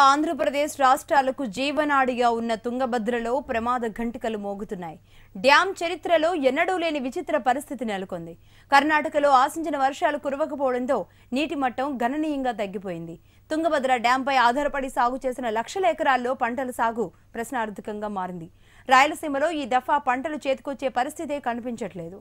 ఆంధ్రప్రదేశ్ రాష్ట్రాలకు జీవనాడిగా ఉన్న తుంగభద్రలో ప్రమాద ఘంటికలు మోగుతున్నాయి. డ్యాం చరిత్రలో ఎన్నడూ లేని విచిత్ర పరిస్థితి నెలకొంది. కర్ణాటకలో ఆశించిన వర్షాలు కురవకపోవడంతో నీటి మట్టం గణనీయంగా తగ్గిపోయింది. తుంగభద్ర డ్యాంపై ఆధారపడి సాగు చేసిన లక్షల ఎకరాల్లో పంటల సాగు ప్రశ్నార్థకంగా మారింది. రాయలసీమలో ఈ దఫా పంటలు చేతికొచ్చే పరిస్థితే కనిపించట్లేదు.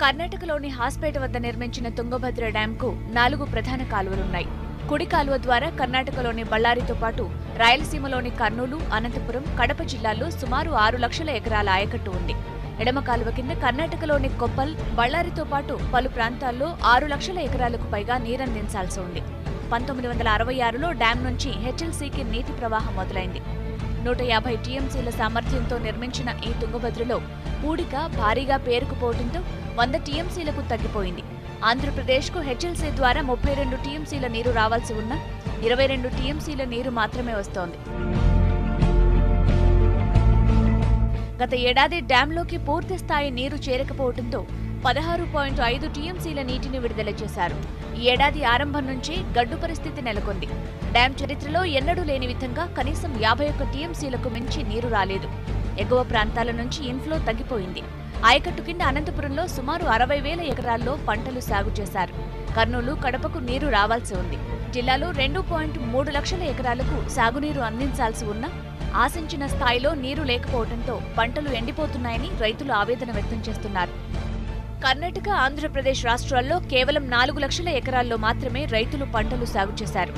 కర్ణాటకలోని హాస్పేట వద్ద నిర్మించిన తుంగభద్ర డ్యాంకు 4 ప్రధాన కాలువలున్నాయి. కుడి కాలువ ద్వారా కర్ణాటకలోని బళ్ళారితో పాటు రాయలసీమలోని కర్నూలు, అనంతపురం, కడప జిల్లాల్లో సుమారు 6 లక్షల ఎకరాల ఆయకట్టు ఉంది. ఎడమ కాలువ కింద కర్ణాటకలోని కొప్పల్, బళ్ళారితో పాటు పలు ప్రాంతాల్లో 6 లక్షల ఎకరాలకు పైగా నీరందించాల్సి ఉంది. 1966లో డ్యాం నుంచి హెచ్ఎల్సీకి నీటి ప్రవాహం మొదలైంది. 150 టీఎంసీల సామర్థ్యంతో నిర్మించిన ఈ తుంగభద్రలో పూడిక భారీగా పేరుకుపోవడంతో 100 టీఎంసీలకు తగ్గిపోయింది. ఆంధ్రప్రదేశ్కు హెచ్ఎల్సీ ద్వారా 32 టీఎంసీల నీరు రావాల్సి ఉన్న 22 టీఎంసీల నీరు మాత్రమే వస్తోంది. గత ఏడాది డ్యాంలోకి పూర్తి స్థాయి నీరు చేరకపోవడంతో 16.5 టీఎంసీల నీటిని విడుదల చేశారు. ఈ ఏడాది ఆరంభం నుంచి గడ్డు పరిస్థితి నెలకొంది. డ్యాం చరిత్రలో ఎన్నడూ లేని విధంగా కనీసం 51 టీఎంసీలకు మించి నీరు రాలేదు. ఎగువ ప్రాంతాల నుంచి ఇన్ఫ్లో తగ్గిపోయింది. ఆయకట్టు కింద అనంతపురంలో సుమారు 60,000 ఎకరాల్లో పంటలు సాగు చేశారు. కర్నూలు, కడపకు నీరు రావాల్సి ఉంది. జిల్లాలో 2.3 లక్షల ఎకరాలకు సాగునీరు అందించాల్సి ఉన్నా ఆశించిన స్థాయిలో నీరు లేకపోవడంతో పంటలు ఎండిపోతున్నాయని రైతులు ఆవేదన వ్యక్తం చేస్తున్నారు. కర్ణాటక, ఆంధ్రప్రదేశ్ రాష్ట్రాల్లో కేవలం 4 లక్షల ఎకరాల్లో మాత్రమే రైతులు పంటలు సాగు చేశారు.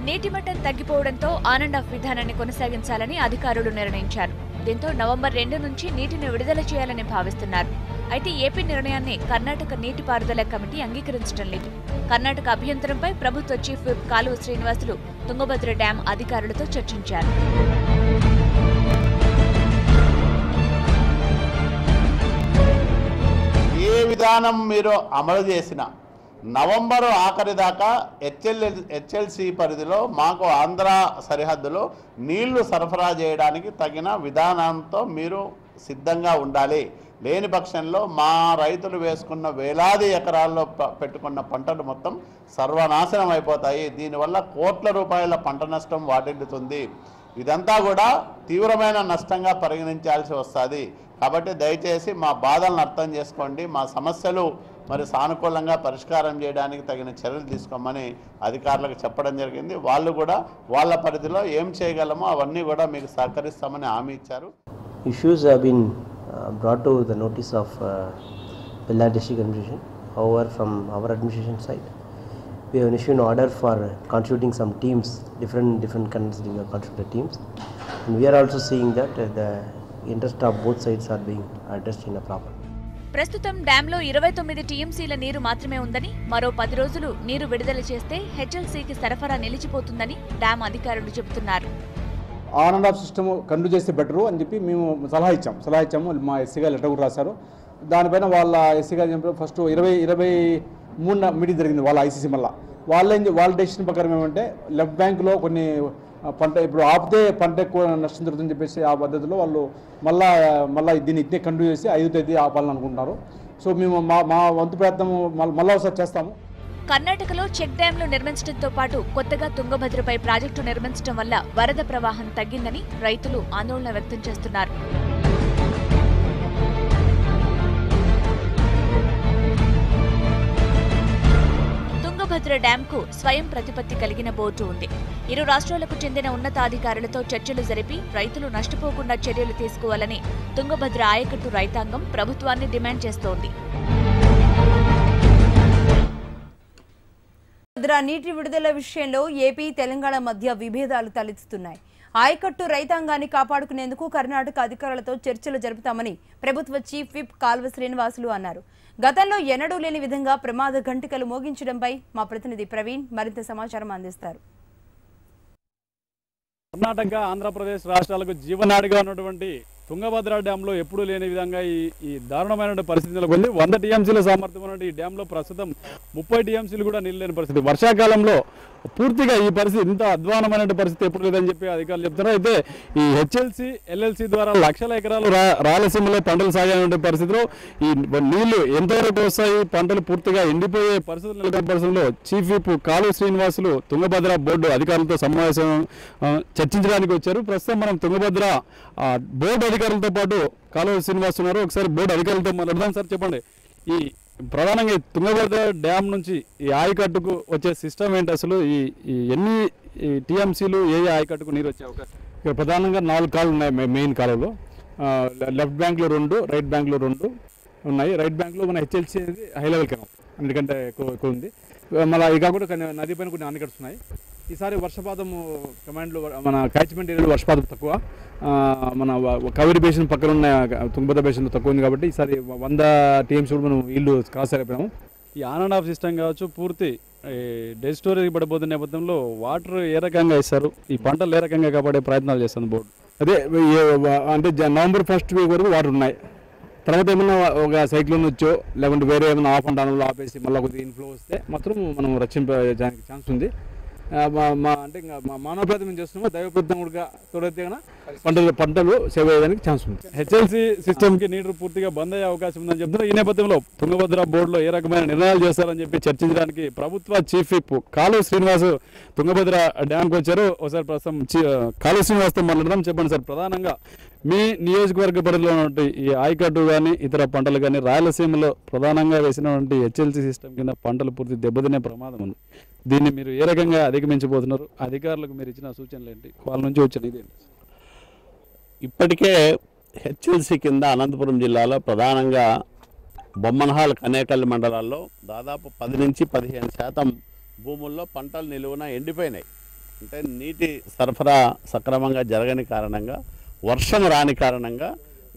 నీటి మట్టం తగ్గిపోవడంతో ఆన్ అండ్ ఆఫ్ విధానాన్ని కొనసాగించాలని అధికారులు నిర్ణయించారు. దీంతో నవంబర్ 2 నుంచి నీటిని విడుదల చేయాలని భావిస్తున్నారు. అయితే ఏపీ నిర్ణయాన్ని కర్ణాటక నీటిపారుదల కమిటీ అంగీకరించడం లేదు. కర్ణాటక అభ్యంతరంపై ప్రభుత్వ చీఫ్ విప్ కాలువ శ్రీనివాసులు తుంగభద్ర డ్యాం అధికారులతో చర్చించారు. ఏ విధానం మీరు అమలు చేసినా నవంబరు ఆఖరి దాకా హెచ్ఎల్సీ పరిధిలో మాకు ఆంధ్ర సరిహద్దులో నీళ్లు సరఫరా చేయడానికి తగిన విధానంతో మీరు సిద్ధంగా ఉండాలి. లేని పక్షంలో మా రైతులు వేసుకున్న వేలాది ఎకరాల్లో పెట్టుకున్న పంటలు మొత్తం సర్వనాశనం అయిపోతాయి. దీనివల్ల కోట్ల రూపాయల పంట నష్టం వాటిల్లుతుంది. ఇదంతా కూడా తీవ్రమైన నష్టంగా పరిగణించాల్సి వస్తుంది. కాబట్టి దయచేసి మా బాధలను అర్థం చేసుకోండి. మా సమస్యలు మరి సానుకూలంగా పరిష్కారం చేయడానికి తగిన చర్యలు తీసుకోమని అధికారులకు చెప్పడం జరిగింది. వాళ్ళు కూడా వాళ్ళ పరిధిలో ఏం చేయగలమో అవన్నీ కూడా మీకు సహకరిస్తామని హామీ ఇచ్చారు. Issues have been brought to the notice of Bellary District Administration. However, from our administration side, we have issued an order for constituting some teams, different constituting constituted teams, and we are also seeing that the interest of both sides are being addressed in a proper. ప్రస్తుతం డ్యాంలో 29 టీఎంసీల నీరు మాత్రమే ఉందని, మరో 10 రోజులు నీరు విడుదల చేస్తే హెచ్ఎల్సీకి సరఫరా నిలిచిపోతుందని డ్యాం అధికారులు చెబుతున్నారు. On and of system continue చేస్తే బెటరు అని చెప్పి మేము సలహా ఇచ్చాము. మా ఎస్సీ గారు లెటర్ కూడా రాశారు. దానిపైన వాళ్ళ ఎస్సీ గారు చెప్పారు. ఫస్ట్ 23 మీటింగ్ జరిగింది వాళ్ళ ఐసీసీ. మళ్ళీ వాళ్ళ డెసిషన్ ప్రకారం ఏమంటే లెఫ్ట్ బ్యాంక్లో కొన్ని పంట ఇప్పుడు ఆపితే పంట ఎక్కువ నష్టం జరుగుతుందని చెప్పేసి ఆ పద్ధతిలో వాళ్ళు మళ్ళీ దీన్ని ఇట్నే కంటిన్యూ చేసి 5వ తేదీ ఆపాలని అనుకుంటున్నారు. సో మేము మా వంతు ప్రయత్నం మళ్ళీ ఒకసారి చేస్తాము. కర్ణాటకలో చెక్ డ్యాంలు నిర్మించడంతో పాటు కొత్తగా తుంగభద్రపై ప్రాజెక్టు నిర్మించడం వల్ల వరద ప్రవాహం తగ్గిందని రైతులు ఆందోళన వ్యక్తం చేస్తున్నారు. తుంగభద్ర డ్యాంకు స్వయం ప్రతిపత్తి కలిగిన బోర్డు ఉంది. ఇరు రాష్ట్రాలకు చెందిన ఉన్నతాధికారులతో చర్చలు జరిపి రైతులు నష్టపోకుండా చర్యలు తీసుకోవాలని తుంగభద్ర ఆయకట్టు రైతాంగం ప్రభుత్వాన్ని డిమాండ్ చేస్తోంది. నీటి విడుదల విషయంలో ఏపీ, తెలంగాణ మధ్య విభేదాలు తలెత్తుతున్నాయి. ఆయకట్టు రైతాంగాన్ని కాపాడుకునేందుకు కర్ణాటక అధికారులతో చర్చలు జరుపుతామని ప్రభుత్వ చీఫ్ విప్ కాల్వ శ్రీనివాసులు అన్నారు. గతంలో ఎన్నడూ లేని విధంగా ప్రమాద ఘంటికలు మోగించడంపై మా ప్రతినిధి ప్రవీణ్ మరింత సమాచారం అందిస్తారు. కర్ణాటక, ఆంధ్రప్రదేశ్ రాష్ట్రాలకు జీవనాడిగా ఉన్నటువంటి తుంగభద్ర డ్యాంలో ఎప్పుడూ లేని విధంగా ఈ దారుణమైన పరిస్థితి నెలకొంది. 100 టీఎంసీల సామర్థ్యం ఉన్న ఈ డ్యాంలో ప్రస్తుతం 30 టీఎంసీలు కూడా నీళ్ళు లేని పరిస్థితి. వర్షాకాలంలో పూర్తిగా ఈ పరిస్థితి ఇంత అధ్వానమైన పరిస్థితి ఎప్పుడు లేదని చెప్పి అధికారులు చెప్తున్నారు. అయితే ఈ హెచ్ఎల్సి ఎల్ఎల్సి ద్వారా లక్షల ఎకరాలు రాయలసీమలో పంటలు సాగే పరిస్థితిలో ఈ నీళ్లు ఎంతవరకు వస్తాయి, పంటలు పూర్తిగా ఎండిపోయే పరిస్థితులు నెలకొన్న పరిస్థితుల్లో చీఫ్ విప్ కాలువ శ్రీనివాసులు తుంగభద్ర బోర్డు అధికారులతో సమావేశం చర్చించడానికి వచ్చారు. ప్రస్తుతం మనం తుంగభద్ర బోర్డు అధికారులతో పాటు కాలువ శ్రీనివాస్ ఉన్నారు. ఒకసారి బోర్డు అధికారులతో మాట్లాడదాం. సార్ చెప్పండి, ఈ ప్రధానంగా తుంగభద్ర డ్యామ్ నుంచి ఈ ఆయకట్టుకు వచ్చే సిస్టమ్ ఏంటి, అసలు ఈ ఎన్ని టీఎంసీలు ఏ ఆయకట్టుకు నీరు వచ్చే అవకాశం? ఇక్కడ ప్రధానంగా 4 కాలువలు ఉన్నాయి మెయిన్ కాలువలో. లెఫ్ట్ బ్యాంక్లో 2, రైట్ బ్యాంక్లో 2 ఉన్నాయి. రైట్ బ్యాంక్లో మన హెచ్ఎల్సీ అనేది హై లెవెల్ కెనాల్ ఎందుకంటే ఎక్కువ ఉంది. మళ్ళీ ఇక కూడా నది పైన కొన్ని ఆనకట్స్ ఉన్నాయి. ఈసారి వర్షపాతం కమాండ్లో మన క్యాచ్మెంట్ ఏరియాలో వర్షపాతం తక్కువ, మన కావేరీ బేసిన్ పక్కన ఉన్న తుంగభద్ర బేసిన్లో తక్కువ ఉంది కాబట్టి ఈసారి 100 టీఎంసీ కూడా మనం ఇల్లు క్రాస్ అయిపోయాము. ఈ ఆన్ అండ్ ఆఫ్ సిస్టమ్ కావచ్చు, పూర్తి డెడ్ స్టోరేజ్ పడిపోతున్న నేపథ్యంలో వాటర్ ఏ రకంగా ఇస్తారు, ఈ పంటలు ఏ రకంగా కాపాడే ప్రయత్నాలు చేస్తుంది బోర్డు? అదే అంటే నవంబర్ 1st వీక్ వరకు వాటర్ ఉన్నాయి. తర్వాత ఏమన్నా ఒక సైక్లోన్ వచ్చో లేకుంటే వేరే ఏమైనా ఆఫ్ అండ్ ఆన్లో ఆపేసి మళ్ళీ కొద్దిగా ఇన్ఫ్లో వస్తే మాత్రం మనం రక్షించడానికి ఛాన్స్ ఉంది. అంటే ఇంకా మానవ ప్రయత్నం చేస్తున్నామో దైవ ప్రయత్నం కూడా తోడైతే పంటలు సేవ్ అయ్యేదానికి ఛాన్స్ ఉంది. హెచ్ఎల్సి సిస్టమ్కి నీరు పూర్తిగా బంద్ అయ్యే అవకాశం ఉందని చెప్తున్నారు. ఈ నేపథ్యంలో తుంగభద్ర బోర్డులో ఏ రకమైన నిర్ణయాలు చేస్తారని చెప్పి చర్చించడానికి ప్రభుత్వ చీఫ్ విప్ కాలువ శ్రీనివాస్ తుంగభద్ర డ్యామ్కి వచ్చారు. ఒకసారి ప్రస్తుతం కాలువ శ్రీనివాస్తో మాట్లాడదాం. చెప్పండి సార్, ప్రధానంగా మీ నియోజకవర్గ పరిధిలో ఉన్నటువంటి ఈ ఆయకట్టు కానీ ఇతర పంటలు కానీ రాయలసీమలో ప్రధానంగా వేసినటువంటి హెచ్ఎల్సి సిస్టమ్ కింద పంటలు పూర్తి దెబ్బతినే ప్రమాదం ఉంది. దీన్ని మీరు ఏ రకంగా అధిగమించబోతున్నారు? అధికారులకు మీరు ఇచ్చిన సూచనలు ఏంటి, వాళ్ళ నుంచి వచ్చిన ఇదేంటి? ఇప్పటికే హెచ్ఎల్సి కింద అనంతపురం జిల్లాలో ప్రధానంగా బొమ్మనహాల్ కనేకల్ మండలాల్లో దాదాపు 10 నుంచి 15% భూముల్లో పంటలు నిలువున ఎండిపోయినాయి. అంటే నీటి సరఫరా సక్రమంగా జరగని కారణంగా, వర్షం రాని కారణంగా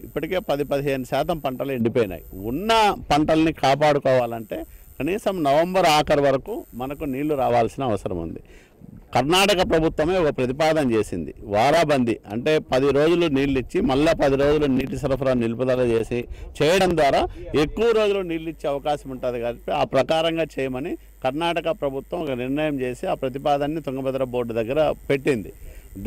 ఇప్పటికే 10-15% పంటలు ఎండిపోయినాయి. ఉన్న పంటల్ని కాపాడుకోవాలంటే కనీసం నవంబర్ ఆఖరు వరకు మనకు నీళ్లు రావాల్సిన అవసరం ఉంది. కర్ణాటక ప్రభుత్వమే ఒక ప్రతిపాదన చేసింది, వారాబందీ అంటే 10 రోజులు నీళ్ళు ఇచ్చి మళ్ళీ 10 రోజులు నీటి సరఫరా నిలుపుదల చేయడం ద్వారా ఎక్కువ రోజులు నీళ్ళు ఇచ్చే అవకాశం ఉంటుంది కాబట్టి ఆ ప్రకారంగా చేయమని కర్ణాటక ప్రభుత్వం ఒక నిర్ణయం చేసి ఆ ప్రతిపాదనని తుంగభద్ర బోర్డు దగ్గర పెట్టింది.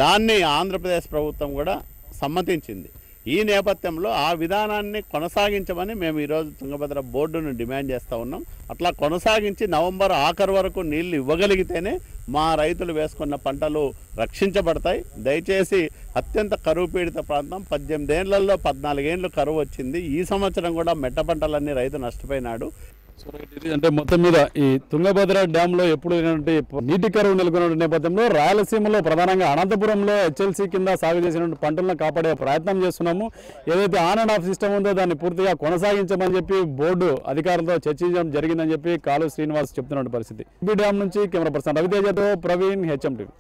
దాన్ని ఆంధ్రప్రదేశ్ ప్రభుత్వం కూడా సమ్మతించింది. ఈ నేపథ్యంలో ఆ విధానాన్ని కొనసాగించమని మేము ఈరోజు తుంగభద్ర బోర్డును డిమాండ్ చేస్తూ ఉన్నాం. అట్లా కొనసాగించి నవంబర్ ఆఖరు వరకు నీళ్లు ఇవ్వగలిగితేనే మా రైతులు వేసుకున్న పంటలు రక్షించబడతాయి. దయచేసి అత్యంత కరువు పీడిత ప్రాంతం, 18 ఏళ్లలో 14 ఏళ్ళు కరువు వచ్చింది. ఈ సంవత్సరం కూడా మెట్ట పంటలన్నీ రైతు నష్టపోయినాడు. అంటే మొత్తం మీద ఈ తుంగభద్ర డ్యాంలో ఎప్పుడు నీటి కరువు నెలకొన్న నేపథ్యంలో రాయలసీమలో ప్రధానంగా అనంతపురంలో హెచ్ఎల్సి కింద సాగు చేసిన పంటలను కాపాడే ప్రయత్నం చేస్తున్నాము. ఏదైతే ఆన్ అండ్ ఆఫ్ సిస్టమ్ ఉందో దాన్ని పూర్తిగా కొనసాగించమని చెప్పి బోర్డు అధికారులతో చర్చించడం జరిగిందని చెప్పి కాలువ శ్రీనివాస్ చెప్తున్న పరిస్థితి. ఈ డ్యామ్ నుంచి కెమెరా పర్సన్ రవితేజతో ప్రవీణ్, హెచ్ఎం టీవీ.